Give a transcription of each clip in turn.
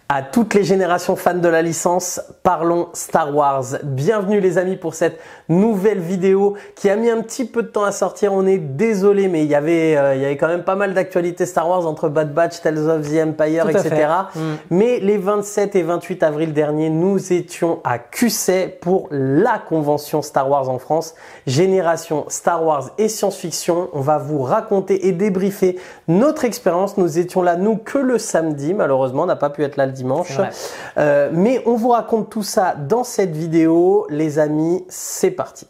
À toutes les générations fans de la licence, parlons Star Wars. Bienvenue les amis pour cette nouvelle vidéo qui a mis un petit peu de temps à sortir. On est désolé, mais il y avait quand même pas mal d'actualités Star Wars entre Bad Batch, Tales of the Empire, etc. Mais les 27 et 28 avril dernier, nous étions à QC pour la convention Star Wars en France. Génération Star Wars et science-fiction. On va vous raconter et débriefer notre expérience. Nous étions là, nous, que le samedi. Malheureusement, on n'a pas pu être là le dimanche. Mais on vous raconte tout ça dans cette vidéo. Les amis, c'est parti.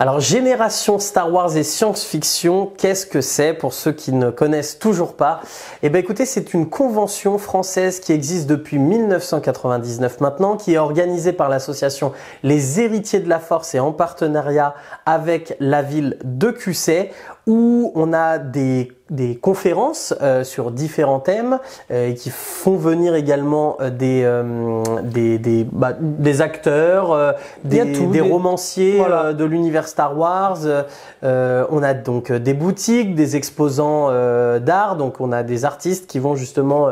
Alors, génération Star Wars et science-fiction, qu'est-ce que c'est pour ceux qui ne connaissent toujours pas? Eh bien, écoutez, c'est une convention française qui existe depuis 1999 maintenant, qui est organisée par l'association Les Héritiers de la Force et en partenariat avec la ville de QC, où on a des conférences sur différents thèmes qui font venir également des acteurs, des romanciers de l'univers Star Wars. On a donc des boutiques, des exposants d'art, donc on a des artistes qui vont justement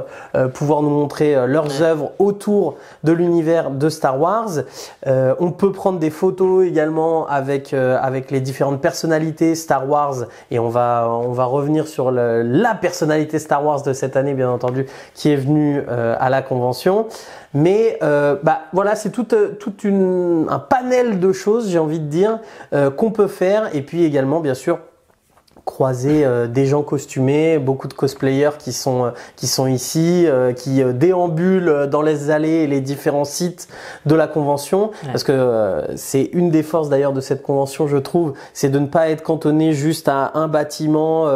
pouvoir nous montrer leurs œuvres autour de l'univers de Star Wars. On peut prendre des photos également avec les différentes personnalités Star Wars et on va revenir sur la personnalité Star Wars de cette année, bien entendu, qui est venue à la convention. Mais voilà, c'est tout un panel de choses, j'ai envie de dire, qu'on peut faire. Et puis également, bien sûr, croiser des gens costumés, beaucoup de cosplayers qui sont ici, qui déambulent dans les allées et les différents sites de la convention, parce que c'est une des forces d'ailleurs de cette convention, je trouve, c'est de ne pas être cantonné juste à un bâtiment,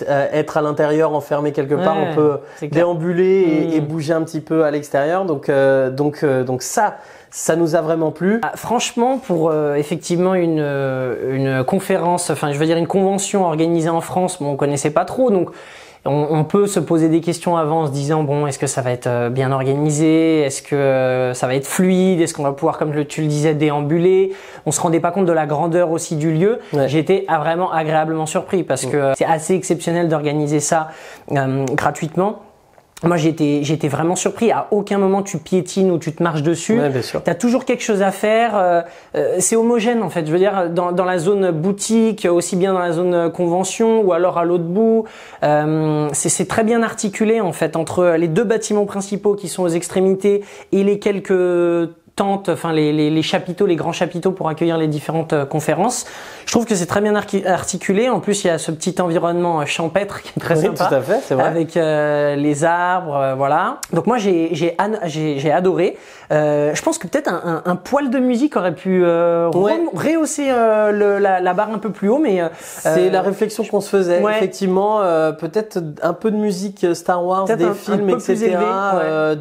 être à l'intérieur enfermé quelque part. On peut déambuler et bouger un petit peu à l'extérieur, donc ça nous a vraiment plu. Franchement, pour effectivement une conférence, enfin je veux dire une convention organisée en France, bon, on connaissait pas trop, donc on peut se poser des questions avant en se disant bon, est-ce que ça va être bien organisé, est-ce que ça va être fluide, est-ce qu'on va pouvoir, comme tu le disais, déambuler. On se rendait pas compte de la grandeur aussi du lieu. J'ai été vraiment agréablement surpris parce que c'est assez exceptionnel d'organiser ça gratuitement. Moi, j'ai été vraiment surpris. À aucun moment tu piétines ou tu te marches dessus. Tu as toujours quelque chose à faire. C'est homogène en fait. Je veux dire, dans la zone boutique, aussi bien dans la zone convention ou alors à l'autre bout. C'est très bien articulé en fait entre les deux bâtiments principaux qui sont aux extrémités et les quelques tentes, enfin les chapiteaux, les grands chapiteaux pour accueillir les différentes conférences. Je trouve que c'est très bien articulé. En plus, il y a ce petit environnement champêtre qui est très sympa, tout à fait, c'est vrai. Avec les arbres, voilà. Donc moi, j'ai adoré. Je pense que peut-être un poil de musique aurait pu rehausser la barre un peu plus haut, mais c'est la réflexion qu'on se faisait. Effectivement, peut-être un peu de musique Star Wars, des films, etc.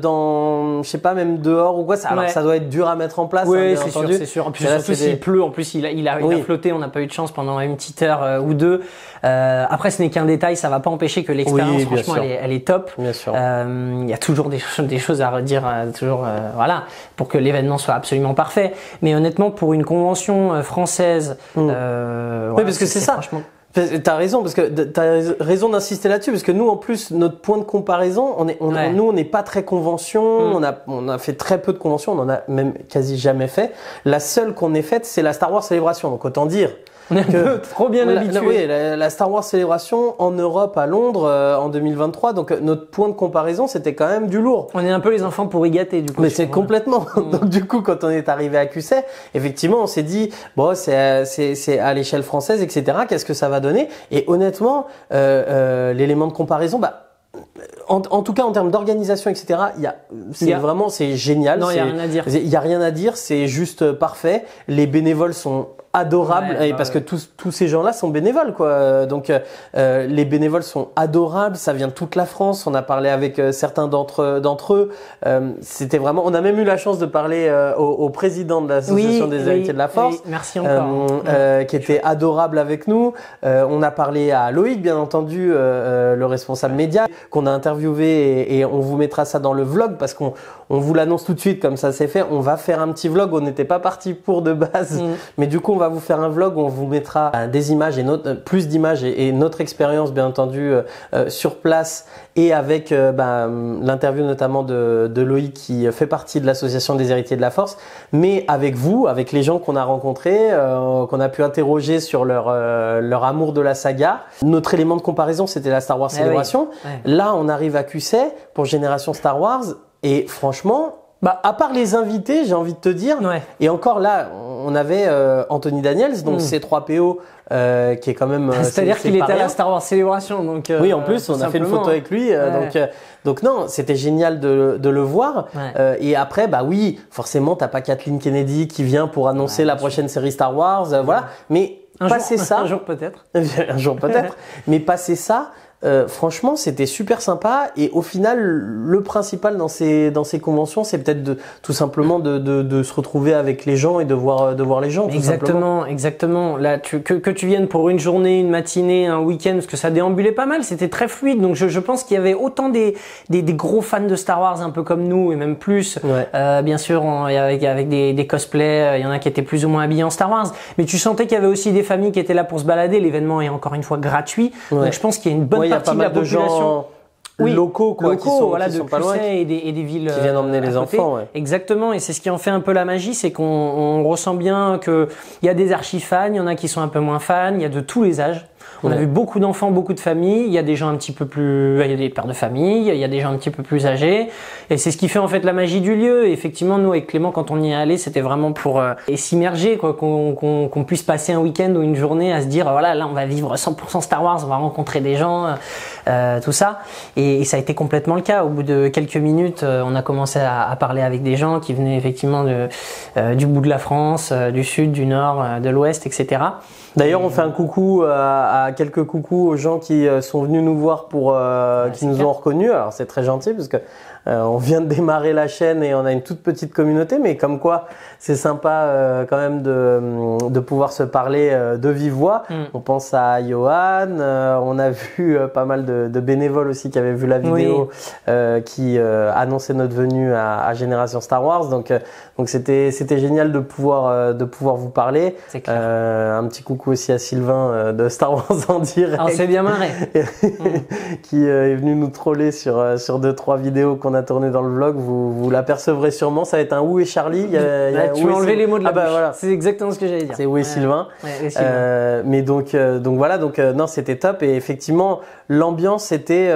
Dans, je sais pas, même dehors ou quoi. Alors ça doit être dur à mettre en place. Oui, c'est sûr. En plus, surtout s'il pleut. En plus, il a flotté. On n'a pas eu de chance pendant une petite heure ou deux. Après, ce n'est qu'un détail. Ça va pas empêcher que l'expérience, franchement, elle est top. Bien sûr. Il y a toujours des choses à redire, voilà, pour que l'événement soit absolument parfait. Mais honnêtement, pour une convention française, oui, parce que c'est ça. Franchement... T'as raison, parce que t'as raison d'insister là-dessus, parce que nous, en plus, notre point de comparaison, nous, on n'est pas très convention, on a fait très peu de conventions, on en a même quasi jamais fait. La seule qu'on ait faite, c'est la Star Wars Célébration, donc autant dire que trop bien habitué. Oui, la Star Wars Célébration en Europe, à Londres, en 2023, donc notre point de comparaison, c'était quand même du lourd. On est un peu les enfants pourri gâtés, du coup. Mais c'est complètement. Donc du coup, quand on est arrivé à QC, effectivement, on s'est dit, bon, c'est à l'échelle française, etc. Qu'est-ce que ça va donner? Et honnêtement, l'élément de comparaison, en tout cas, en termes d'organisation, etc., c'est génial. Non, il y a rien à dire. Il y a rien à dire, c'est juste parfait. Les bénévoles sont adorables, et parce que tous ces gens-là sont bénévoles, quoi. Donc les bénévoles sont adorables, ça vient de toute la France. On a parlé avec certains d'entre eux. C'était vraiment, on a même eu la chance de parler au président de l'association des héritiers de la force, merci encore, qui était adorable avec nous. On a parlé à Loïc, bien entendu, le responsable média, qu'on a interviewé, et on vous mettra ça dans le vlog parce qu'on vous l'annonce tout de suite, comme ça c'est fait. On va faire un petit vlog. On n'était pas parti pour de base, mais du coup on va vous faire un vlog où on vous mettra des images et plus d'images et notre expérience, bien entendu, sur place, et avec l'interview notamment de Loïc qui fait partie de l'association des héritiers de la force, mais avec vous, avec les gens qu'on a rencontrés, qu'on a pu interroger sur leur amour de la saga. Notre élément de comparaison, c'était la Star Wars Célébration. Là, on arrive à QC pour Génération Star Wars, et franchement, à part les invités, j'ai envie de te dire, et encore là, on avait Anthony Daniels, donc C3PO, qui est quand même. C'est-à-dire qu'il était à la Star Wars Célébration, donc. Oui, en plus, on a fait une photo avec lui, donc non, c'était génial de le voir. Et après, oui, forcément, t'as pas Kathleen Kennedy qui vient pour annoncer la prochaine série Star Wars, voilà. Mais passer ça, un jour peut-être. Un jour peut-être. Mais passer ça. Franchement, c'était super sympa, et au final, le principal dans ces conventions, c'est peut-être tout simplement de se retrouver avec les gens et de voir les gens. Exactement. Là, que tu viennes pour une journée, une matinée, un week-end, parce que ça déambulait pas mal, c'était très fluide. Donc je pense qu'il y avait autant des gros fans de Star Wars, un peu comme nous, et même plus. Bien sûr, avec des cosplays, il y en a qui étaient plus ou moins habillés en Star Wars, mais tu sentais qu'il y avait aussi des familles qui étaient là pour se balader. L'événement est encore une fois gratuit, donc je pense qu'il y a une bonne partie de la population locaux, qui sont pas loin, et des villes qui viennent emmener les enfants. Exactement, et c'est ce qui en fait un peu la magie, c'est qu'on ressent bien que il y a des archi-fans, il y en a qui sont un peu moins fans, il y a de tous les âges. On a vu beaucoup d'enfants, beaucoup de familles. Il y a des gens un petit peu plus, il y a des pères de famille, il y a des gens un petit peu plus âgés. Et c'est ce qui fait en fait la magie du lieu. Et effectivement, nous avec Clément, quand on y est allé, c'était vraiment pour s'immerger, qu'on puisse passer un week-end ou une journée à se dire, voilà, là on va vivre 100% Star Wars, on va rencontrer des gens, tout ça. Et ça a été complètement le cas. Au bout de quelques minutes, on a commencé à parler avec des gens qui venaient effectivement du bout de la France, du sud, du nord, de l'ouest, etc. D'ailleurs, on fait un coucou à quelques coucous aux gens qui sont venus nous voir qui nous ont reconnus. Alors c'est très gentil parce que on vient de démarrer la chaîne et on a une toute petite communauté, mais comme quoi c'est sympa quand même de pouvoir se parler de vive voix. On pense à Johan, on a vu pas mal de bénévoles aussi qui avaient vu la vidéo qui annonçait notre venue à Génération Star Wars. Donc c'était génial de pouvoir vous parler. C'est clair. Un petit coucou aussi à Sylvain de Star Wars en direct. On s'est bien marré. Qui est venu nous troller sur 2-3 vidéos qu'on a tournées dans le vlog. Vous l'apercevrez sûrement. Ça va être un Où est Charlie. Tu m'as enlevé les mots de la bouche. Voilà. C'est exactement ce que j'allais dire. C'est Où est Sylvain. Mais donc voilà. Non, c'était top, et effectivement l'ambiance était.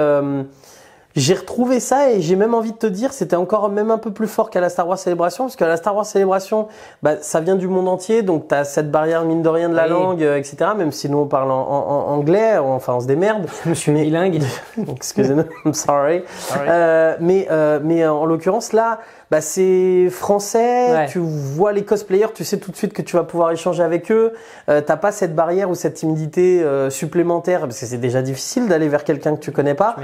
J'ai retrouvé ça, et j'ai même envie de te dire, c'était encore même un peu plus fort qu'à la Star Wars Célébration, parce qu'à la Star Wars Célébration, ça vient du monde entier, donc t'as cette barrière mine de rien de la langue, etc. Même si nous on parle en anglais, enfin on se démerde. Je suis bilingue. Excusez-nous, I'm sorry. Mais en l'occurrence là, c'est français. Tu vois les cosplayers, tu sais tout de suite que tu vas pouvoir échanger avec eux. T'as pas cette barrière ou cette timidité supplémentaire, parce que c'est déjà difficile d'aller vers quelqu'un que tu connais pas.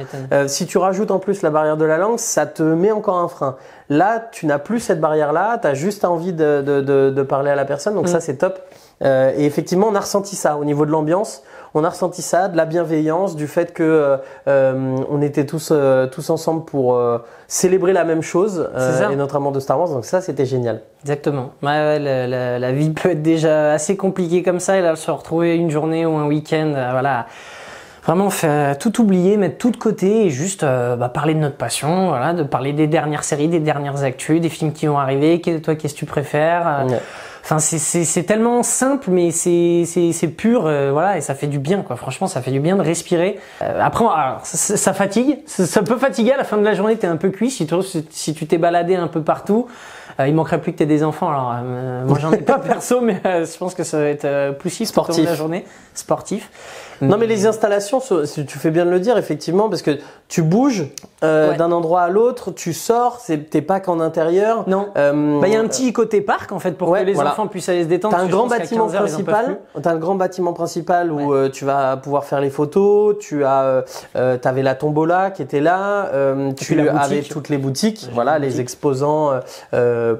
Si tu rajoutes en plus la barrière de la langue, ça te met encore un frein. Là, tu n'as plus cette barrière-là, tu as juste envie de parler à la personne, donc ça c'est top. Et effectivement, on a ressenti ça au niveau de l'ambiance. On a ressenti ça, de la bienveillance, du fait que on était tous ensemble pour célébrer la même chose, et notre amour de Star Wars. Donc ça, c'était génial. Exactement. La vie peut être déjà assez compliquée comme ça, et là, se retrouver une journée ou un week-end, voilà. Vraiment tout oublier, mettre tout de côté, et juste parler de notre passion, voilà, de parler des dernières séries, des dernières actus, des films qui vont arriver. Toi, qu'est-ce que tu préfères? Enfin, c'est tellement simple, mais c'est pur, voilà, et ça fait du bien, quoi. Franchement, ça fait du bien de respirer. Après, alors, ça fatigue, ça peut fatiguer. À la fin de la journée, t'es un peu cuit si tu t'es baladé un peu partout. Il manquerait plus que t'aies des enfants. Alors, moi, j'en ai pas perso, mais je pense que ça va être poussif sportif toute la journée, sportif. Non, mais les installations, tu fais bien de le dire, effectivement, parce que tu bouges d'un endroit à l'autre, tu sors, t'es pas qu'en intérieur. Non. Il y a un petit côté parc, en fait, pour que les enfants puissent aller se détendre. T'as un grand bâtiment principal. T'as le grand bâtiment principal où tu vas pouvoir faire les photos. T'avais la tombola qui était là. Tu avais toutes les boutiques, les exposants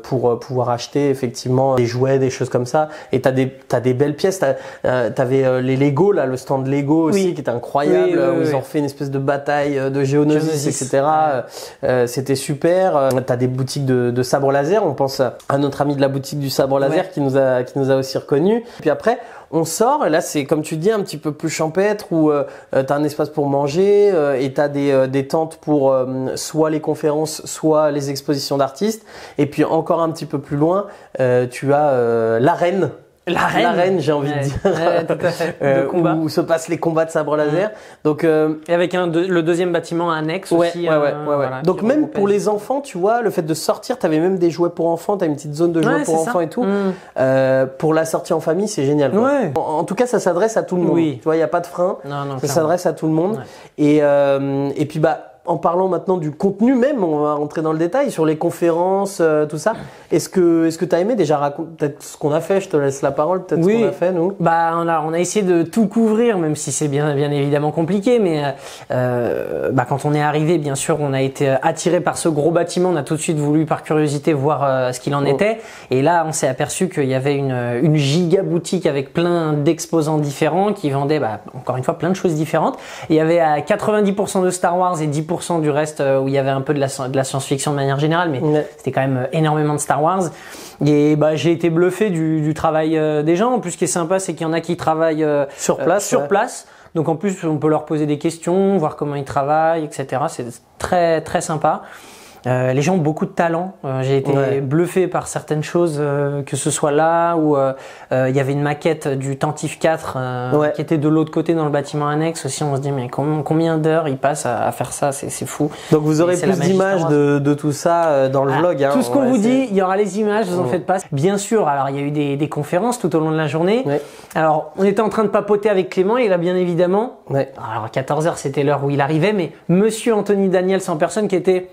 pour pouvoir acheter effectivement des jouets, des choses comme ça. Et t'as des belles pièces. T'avais les Lego là, le stand Lego aussi qui était incroyable, où ils ont fait une espèce de bataille de Géonosis, etc. C'était super. T'as des boutiques de sabres laser. On pense à notre ami de la boutique du sabre laser qui nous a aussi reconnus. Puis après, on sort et là c'est comme tu dis un petit peu plus champêtre où t'as un espace pour manger et t'as des tentes pour soit les conférences, soit les expositions d'artistes. Et puis encore un petit peu plus loin, tu as l'arène. L'arène, j'ai envie de dire, tout à fait. Où se passent les combats de sabre laser. Donc, et avec le deuxième bâtiment annexe aussi. Voilà, donc même pour les enfants, tu vois, le fait de sortir, t'avais même des jouets pour enfants, t'as une petite zone de jouets pour enfants et tout. Pour la sortie en famille, c'est génial. En tout cas, ça s'adresse à tout le monde. Tu vois, il y a pas de frein. Ça s'adresse à tout le monde. Et puis en parlant maintenant du contenu même, on va rentrer dans le détail sur les conférences, tout ça. Est-ce que tu as aimé déjà raconter peut-être ce qu'on a fait? Je te laisse la parole, peut-être ce qu'on a fait nous. On a essayé de tout couvrir, même si c'est bien évidemment compliqué. Mais quand on est arrivé, bien sûr, on a été attiré par ce gros bâtiment. On a tout de suite voulu, par curiosité, voir ce qu'il en était. Et là, on s'est aperçu qu'il y avait une giga boutique avec plein d'exposants différents qui vendaient, encore une fois, plein de choses différentes. Il y avait 90% de Star Wars et 10% du reste où il y avait un peu de la science-fiction de manière générale, mais c'était quand même énormément de Star Wars. Et j'ai été bluffé du travail des gens. En plus, ce qui est sympa, c'est qu'il y en a qui travaillent sur place. Donc en plus, on peut leur poser des questions, voir comment ils travaillent, etc. C'est très très sympa. Les gens ont beaucoup de talent. J'ai été bluffé par certaines choses, que ce soit là où il y avait une maquette du Tantive 4 qui était de l'autre côté dans le bâtiment annexe aussi. On se dit mais combien d'heures ils passent à faire ça, c'est fou. Donc vous aurez plus d'images de tout ça dans le vlog. Tout ce qu'on vous dit, il y aura les images, vous en faites pas. Bien sûr, alors il y a eu des conférences tout au long de la journée. Alors on était en train de papoter avec Clément et là bien évidemment, alors 14h c'était l'heure où il arrivait, mais Monsieur Anthony Daniels en personne qui était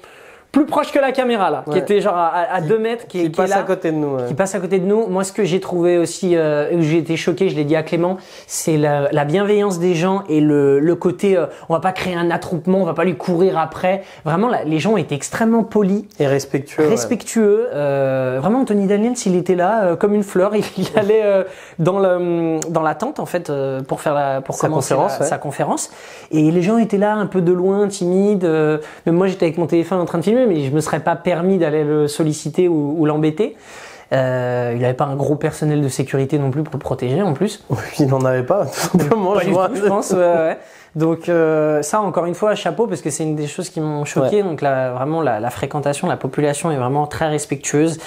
plus proche que la caméra là, qui était genre à 2 mètres, qui passe à côté de nous. Qui passe à côté de nous. Moi, ce que j'ai trouvé aussi, où j'ai été choqué, je l'ai dit à Clément, c'est la bienveillance des gens et le côté, on va pas créer un attroupement, on va pas lui courir après. Vraiment, les gens étaient extrêmement polis et respectueux. Vraiment, Anthony Daniels, il était là comme une fleur. Il allait dans la tente en fait pour commencer sa conférence. Et les gens étaient là un peu de loin, timides. Même moi, j'étais avec mon téléphone en train de filmer, mais je me serais pas permis d'aller le solliciter ou l'embêter. Il n'avait pas un gros personnel de sécurité non plus pour le protéger en plus. Il n'en avait pas, tout simplement, je pense. Donc ça, encore une fois, chapeau, parce que c'est une des choses qui m'ont choqué. Donc là, vraiment, la fréquentation, la population est vraiment très respectueuse.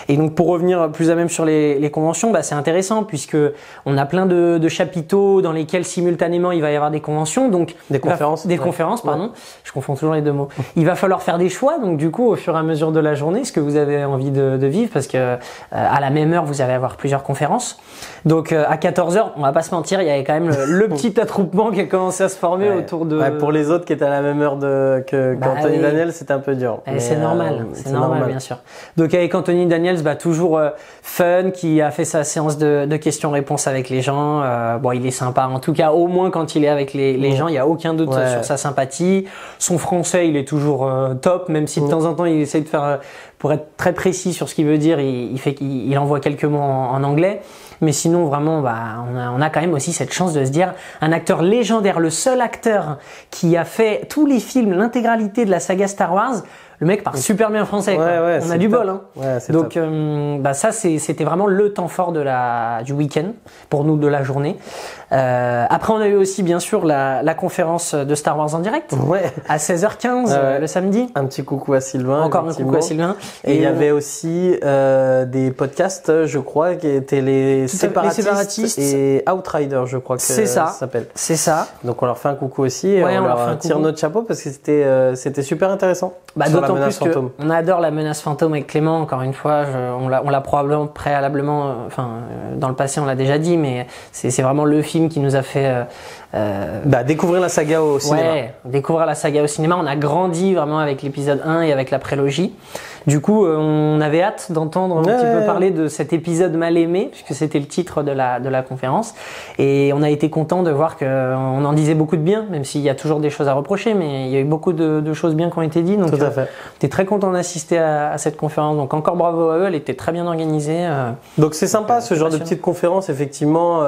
Et donc pour revenir plus à même sur les conventions, c'est intéressant puisque on a plein de chapiteaux dans lesquels simultanément il va y avoir des conventions. Donc des conférences, pardon. Je confonds toujours les deux mots. Il va falloir faire des choix. Donc du coup, au fur et à mesure de la journée, ce que vous avez envie de vivre, parce que à la même heure, vous allez avoir plusieurs conférences. Donc à 14h, on va pas se mentir, il y avait quand même le petit attroupement qui a commencé à se former autour de. Pour les autres qui étaient à la même heure qu'Anthony Daniels, c'était un peu dur. C'est normal, bien sûr. Donc avec Anthony Daniels, toujours fun, qui a fait sa séance de questions-réponses avec les gens. Il est sympa. En tout cas, au moins quand il est avec les gens, il y a aucun doute sur sa sympathie. Son français, il est toujours top, même si de temps en temps il essaie de faire, pour être très précis sur ce qu'il veut dire, il envoie quelques mots en anglais. Mais sinon, vraiment, on a quand même aussi cette chance de se dire, un acteur légendaire, le seul acteur qui a fait tous les films, l'intégralité de la saga Star Wars, le mec parle super bien français. On a du bol. Donc ça, c'était vraiment le temps fort du week-end, pour nous, de la journée. Après, on a eu aussi, bien sûr, la conférence de Star Wars en direct, à 16h15 le samedi. Un petit coucou à Sylvain. Encore un coucou à Sylvain. Et il y avait aussi des podcasts, je crois, qui étaient les séparatistes et Outriders, je crois que ça s'appelle. C'est ça. Donc on leur fait un coucou aussi et on leur tire notre chapeau parce que c'était super intéressant. d'autant plus qu'on adore la menace fantôme avec Clément. Encore une fois, on l'a probablement préalablement, dans le passé, on l'a déjà dit, mais c'est vraiment le film qui nous a fait découvrir la saga au cinéma. Ouais, découvrir la saga au cinéma. On a grandi vraiment avec l'épisode 1 et avec la prélogie. Du coup, on avait hâte d'entendre un petit peu parler de cet épisode mal aimé, puisque c'était le titre de la conférence. Et on a été content de voir qu'on en disait beaucoup de bien, même s'il y a toujours des choses à reprocher, mais il y a eu beaucoup de choses bien qui ont été dites. Donc, tout à fait. On était très content d'assister à cette conférence. Donc, encore bravo à eux, elle était très bien organisée. Donc, c'est sympa ce genre de petite conférence, effectivement.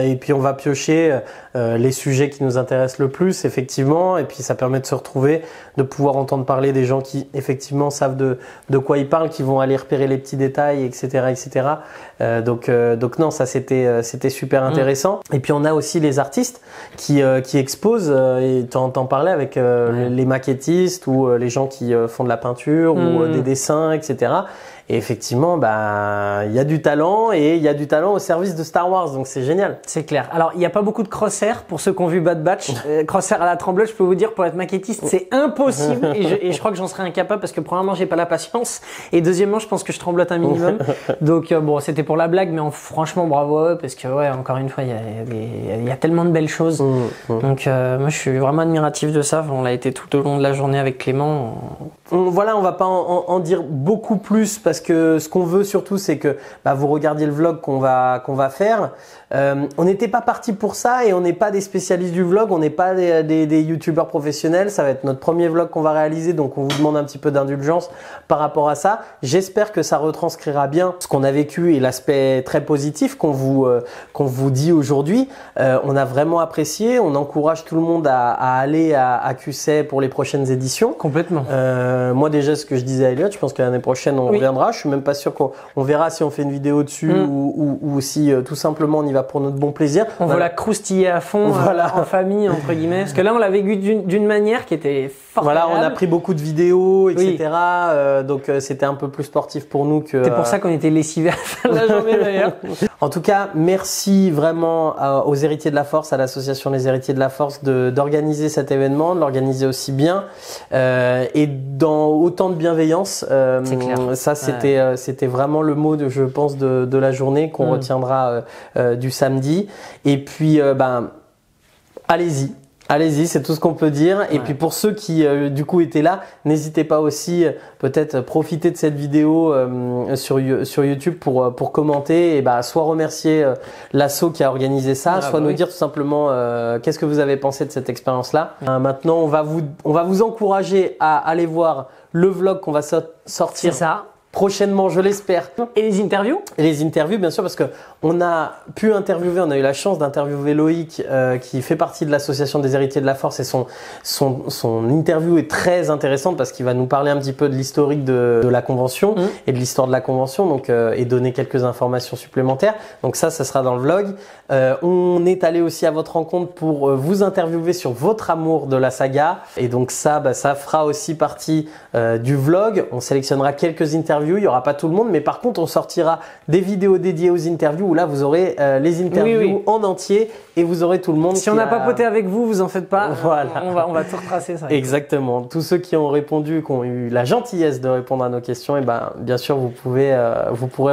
Et puis, on va piocher les sujets qui nous intéressent le plus, effectivement. Et puis, ça permet de se retrouver, de pouvoir entendre parler des gens qui, effectivement, savent de quoi ils parlent, qui vont aller repérer les petits détails, etc., etc. Donc non, ça c'était super intéressant. Et puis on a aussi les artistes qui exposent. Et t'en parlais avec les maquettistes ou les gens qui font de la peinture ou des dessins, etc. Et effectivement, il y a du talent et il y a du talent au service de Star Wars, donc c'est génial. C'est clair. Alors, il n'y a pas beaucoup de crosshair pour ceux qui ont vu Bad Batch. Crosshair à la tremblote, je peux vous dire, pour être maquettiste, c'est impossible et je crois que j'en serais incapable parce que premièrement, j'ai pas la patience et deuxièmement, je pense que je tremblote un minimum. Donc bon, c'était pour la blague, mais franchement, bravo à eux parce que encore une fois, il y a tellement de belles choses. Donc moi, je suis vraiment admiratif de ça. On l'a été tout au long de la journée avec Clément. Voilà, on va pas en dire beaucoup plus parce que ce qu'on veut surtout, c'est que vous regardiez le vlog qu'on va faire. On n'était pas parti pour ça et on n'est pas des spécialistes du vlog, on n'est pas des youtubeurs professionnels. Ça va être notre premier vlog qu'on va réaliser, donc on vous demande un petit peu d'indulgence par rapport à ça. J'espère que ça retranscrira bien ce qu'on a vécu et l'aspect très positif qu'on vous dit aujourd'hui. On a vraiment apprécié, on encourage tout le monde à aller à QC pour les prochaines éditions. Complètement. Moi déjà, ce que je disais à Elliot, je pense que l'année prochaine on reviendra. Je suis même pas sûr qu'on verra si on fait une vidéo dessus ou si tout simplement on y va pour notre bon plaisir. On veut la croustiller à fond en famille, entre guillemets. Parce que là, on l'a vécu d'une manière qui était fort agréable. On a pris beaucoup de vidéos, etc. Donc, c'était un peu plus sportif pour nous que… C'est pour ça qu'on était lessivés à la fin de la journée, d'ailleurs. En tout cas, merci vraiment aux Héritiers de la Force, à l'association Les Héritiers de la Force d'organiser cet événement, de l'organiser aussi bien et dans autant de bienveillance. C'est clair. Ça, c'était vraiment le mot, je pense, de la journée qu'on retiendra du samedi. Et puis, allez-y. Allez-y, c'est tout ce qu'on peut dire. Et puis pour ceux qui du coup étaient là, n'hésitez pas aussi peut-être profiter de cette vidéo sur YouTube pour commenter et soit remercier l'asso qui a organisé ça, soit nous dire tout simplement qu'est-ce que vous avez pensé de cette expérience-là. Maintenant, on va vous encourager à aller voir le vlog qu'on va sortir. C'est ça. Prochainement, je l'espère. Et les interviews? Et les interviews, bien sûr, parce que on a pu interviewer, on a eu la chance d'interviewer Loïc, qui fait partie de l'association des Héritiers de la Force, et son interview est très intéressante parce qu'il va nous parler un petit peu de l'historique de la convention et de l'histoire de la convention, donc et donner quelques informations supplémentaires. Donc ça sera dans le vlog. On est allé aussi à votre rencontre pour vous interviewer sur votre amour de la saga, et donc ça fera aussi partie du vlog. On sélectionnera quelques interviews. Il n'y aura pas tout le monde, mais par contre, on sortira des vidéos dédiées aux interviews où là, vous aurez les interviews en entier et vous aurez tout le monde. Si on n'a pas papoté avec vous, vous en faites pas. Voilà. On va tout retracer ça. Exactement. Tous ceux qui ont répondu, qui ont eu la gentillesse de répondre à nos questions, bien sûr, vous pourrez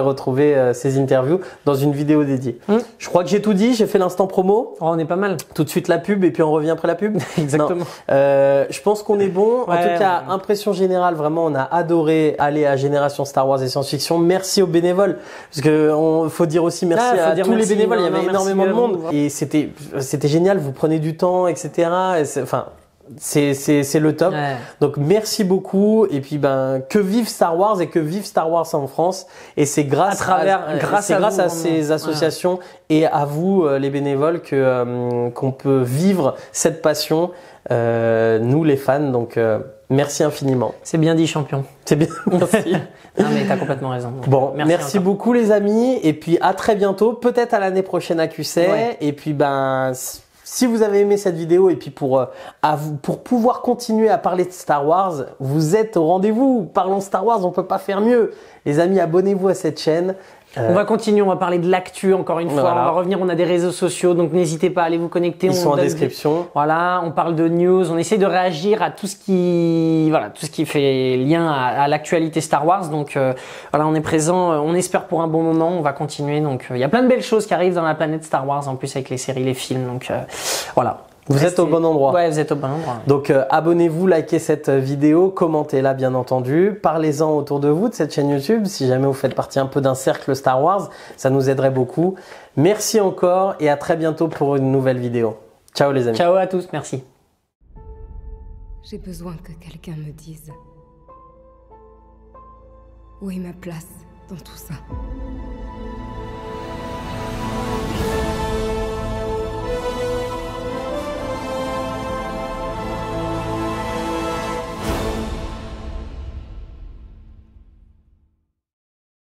retrouver ces interviews dans une vidéo dédiée. Je crois que j'ai tout dit. J'ai fait l'instant promo. Oh, on est pas mal. Tout de suite la pub et puis on revient après la pub. Exactement. Je pense qu'on est bon. En tout cas, impression générale, vraiment, on a adoré aller à Génération Star Wars et Science-Fiction. Merci aux bénévoles, parce que faut dire aussi merci à tous les bénévoles. Il y avait énormément de monde et c'était génial. Vous prenez du temps, etc. C'est le top. Ouais. Donc merci beaucoup et puis que vive Star Wars et que vive Star Wars en France, et c'est grâce à ces associations et à vous les bénévoles qu'on peut vivre cette passion, nous les fans. Donc merci infiniment. C'est bien dit, champion. C'est bien. Merci. Non mais t'as complètement raison. Bon, merci beaucoup les amis, et puis à très bientôt, peut-être à l'année prochaine à QC. Ouais. Et puis si vous avez aimé cette vidéo et puis pour pouvoir continuer à parler de Star Wars, vous êtes au rendez-vous. Parlons Star Wars, on peut pas faire mieux. Les amis, abonnez-vous à cette chaîne, On va continuer, on va parler de l'actu encore une fois. Voilà. On va revenir, on a des réseaux sociaux, donc n'hésitez pas à aller vous connecter. Ils sont en description. Voilà, on parle de news, on essaie de réagir à tout ce qui, voilà, tout ce qui fait lien à l'actualité Star Wars. Donc voilà, on est présent. On espère pour un bon moment. On va continuer. Donc il y a plein de belles choses qui arrivent dans la planète Star Wars en plus avec les séries, les films. Donc voilà. Vous êtes au bon endroit. Ouais, vous êtes au bon endroit. Donc abonnez-vous, likez cette vidéo, commentez-la bien entendu, parlez-en autour de vous de cette chaîne YouTube. Si jamais vous faites partie un peu d'un cercle Star Wars, ça nous aiderait beaucoup. Merci encore et à très bientôt pour une nouvelle vidéo. Ciao les amis. Ciao à tous, merci. J'ai besoin que quelqu'un me dise où est ma place dans tout ça.